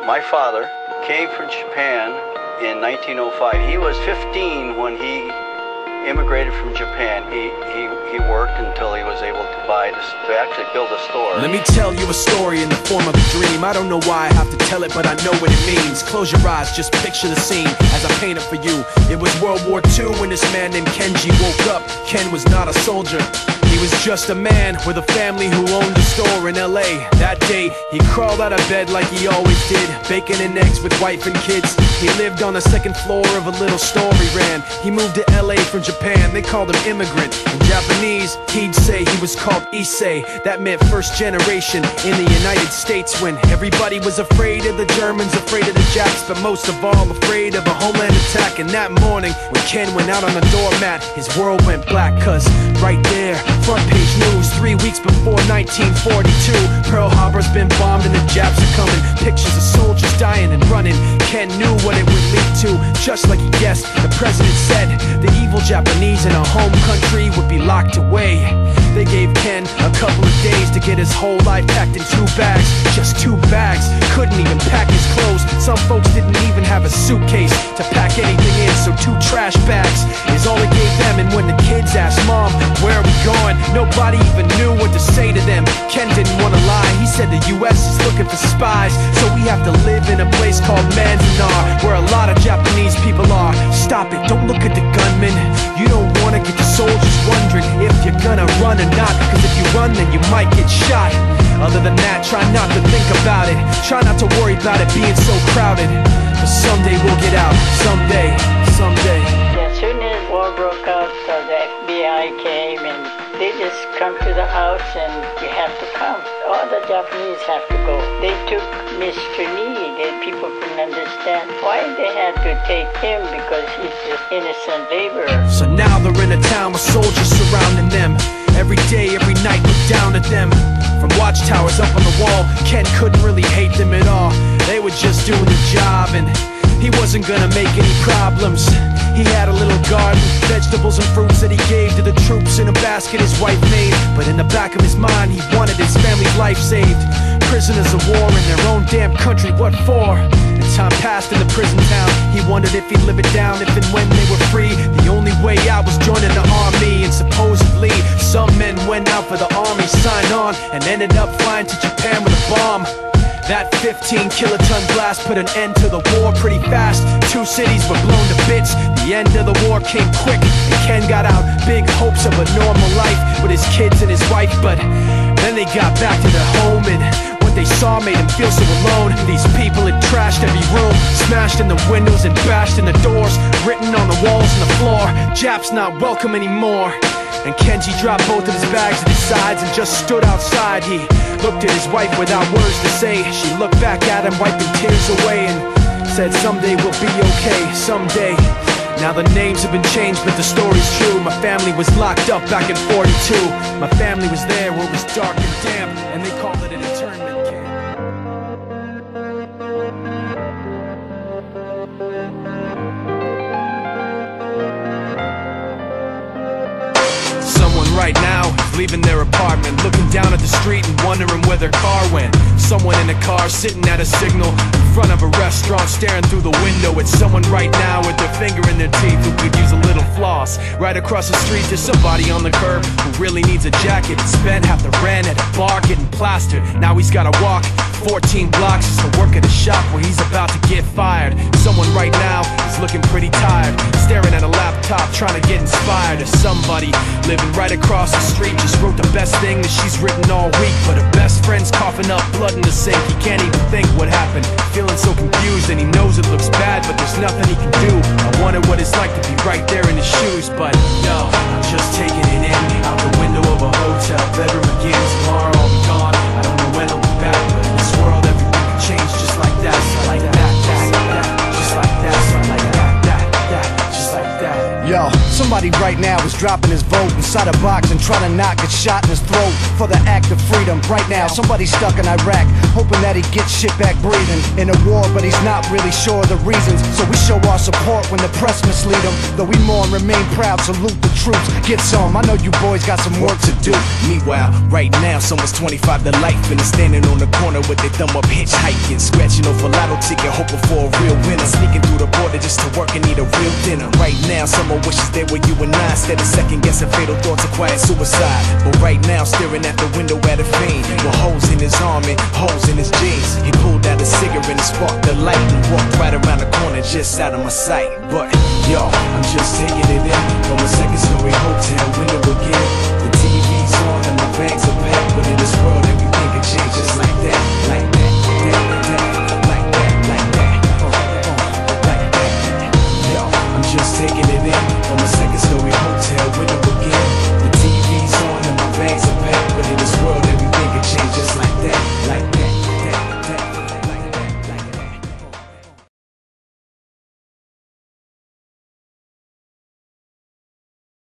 My father came from Japan in 1905. He was 15 when he immigrated from Japan. He worked until he was able to actually build a store. Let me tell you a story in the form of a dream. I don't know why I have to tell it, but I know what it means. Close your eyes, just picture the scene as I paint it for you. It was World War II when this man named Kenji woke up. Ken was not a soldier. He was just a man with a family who owned a store in LA. That day, he crawled out of bed like he always did, bacon and eggs with wife and kids. He lived on the second floor of a little store he ran. He moved to LA from Japan, they called him immigrant. In Japanese, he'd say he was called Issei. That meant first generation in the United States, when everybody was afraid of the Germans, afraid of the Japs, but most of all afraid of a homeland attack. And that morning, when Ken went out on the doormat, his world went black, cause right there, front page news, 3 weeks before 1942, Pearl Harbor's been bombed and the Japs are coming. Pictures of soldiers dying and running. Ken knew what it would lead to, just like he guessed. The president said the evil Japanese in our home country would be locked away. They gave Ken a couple of days to get his whole life packed in 2 bags. Just 2 bags, couldn't even pack his clothes. Some folks didn't even have a suitcase to pack anything in, so 2 trash bags is all they gave them. And when the kids asked Mom, where are we going? Nobody even knew what to say to them. Ken didn't want to lie, he said the US is looking for spies, so we have to live in a place called Manzanar, where a lot of Japanese people are. Stop it, don't look at the gunmen. You don't want to get the soldiers wondering if you're gonna run or not, cause if you run then you might get shot. Other than that, try not to think about it. Try not to worry about it being so crowded, but someday we'll get out. Someday, someday. As soon as war broke out, the FBI came and they just come to the house and you have to come. All the Japanese have to go. They took Mr. Nii, and people couldn't understand why they had to take him, because he's just innocent laborer. So now they're in a town with soldiers surrounding them. Every day, every night, look down at them. From watchtowers up on the wall, Ken couldn't really hate them at all. They were just doing the job, and he wasn't gonna make any problems. He had a little garden, vegetables and fruits that he gave to the troops in a basket his wife made. But in the back of his mind, he wanted his family's life saved. Prisoners of war in their own damn country, what for? And time passed in the prison town. He wondered if he'd live it down if and when they were free. The only way out was joining the army, and supposedly some men went out for the army, signed on, and ended up flying to Japan with a bomb. That 15-kiloton blast put an end to the war pretty fast. 2 cities were blown to bits. The end of the war came quick, and Ken got out. Big hopes of a normal life with his kids and his wife, but then they got back to their home, and what they saw made him feel so alone. These people had trashed every room, smashed in the windows and bashed in the doors, written on the walls and the floor, Japs not welcome anymore. And Kenji dropped both of his bags at his sides and just stood outside. He looked at his wife without words to say. She looked back at him, wiping tears away, and said, someday we'll be okay, someday. Now the names have been changed, but the story's true. My family was locked up back in '42. My family was there where it was dark and damp, and they called it an internment camp. Someone right now is leaving their apartment, looking down at the street and wondering where their car went. Someone in a car sitting at a signal in front of a restaurant, staring through the window at someone right now with their finger in their teeth who could use a little floss. Right across the street there's somebody on the curb who really needs a jacket. Spent half the rent at a bar getting plastered. Now he's gotta walk 14 blocks just to work at a shop where he's about to get fired. Someone right now is looking pretty tired, staring at a laptop trying to get inspired. Or somebody living right across the street just wrote the best thing that she's written all week, but her best friend's coughing up blood in the sink. He can't even think what happened, feeling so confused, and he knows it looks bad, but there's nothing he can do. I wonder what it's like to be right there in his shoes, but no, I'm just taking it in, out the window of a hotel bedroom again. Tomorrow I'll be gone, I don't know when I'll be back, but in this world everything can change just like that, like that, just like that, like that, just like that. Yo, somebody right now is dropping his vote inside a box and trying to not get shot in his throat. for the act of freedom. Right now, somebody's stuck in Iraq, hoping that he gets shit back breathing. In a war, but he's not really sure of the reasons. So we show our support when the press mislead him. Though we mourn, remain proud, salute the troops. Get some, I know you boys got some work to do. Meanwhile, right now, someone's 25 to life and is standing on the corner with their thumb up hitchhiking, scratching off a lotto ticket, hoping for a real winner, sneaking through the border just to work and eat a real dinner. Right now, someone wishes they were you and I, instead of second guessing fatal thoughts of quiet suicide. But right now, staring at the window at a fiend with holes in his arm and holes in his jeans. He pulled out a cigarette and sparked the light and walked right around the corner just out of my sight. But yo, I'm just taking it in from a second story hotel window